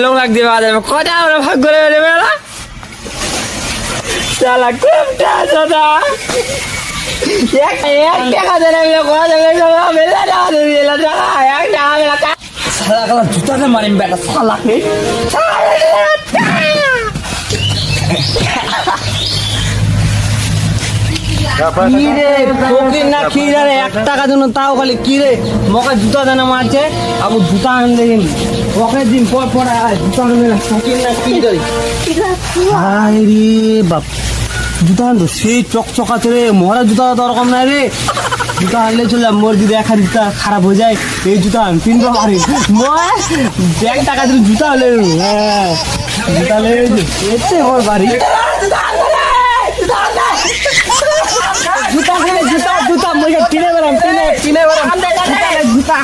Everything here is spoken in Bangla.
লোক লাগ দিবে আজ কটা আমরা ভাগ করে দেবে না শালা কোনটা দাদা এক টাকা দেন আমি কোয়া যাবে না মেলা টাকা দিয়ে দিলা টাকা এক টাকা মেলা শালা কালা জুতাতে মারিম বেটা শালা কে কিরে ফকির না খিরে 1 টাকা জন্য তাও খালি কিরে মকা জুতা দেনা মারছে আবু জুতা আন দেন ওকে দিন পর পর জুতা আনবে না ফকির না খিরে হায় রে বাপ জুতা আন তো সেই চকচকা রে মরা জুতা তো ওরকম না রে জুতা আনলে চলে মোর যদি এক জুতা খারাপ হয়ে যায় এই জুতা আন কিনবো পারি 1 টাকা দিয়ে জুতা হলে হ্যাঁ জুতা লে এতে মোর বাড়ি জুতা জুতা জুতা মুঝে কিনে বেরাম কিনে বেরাম জুতা জুতা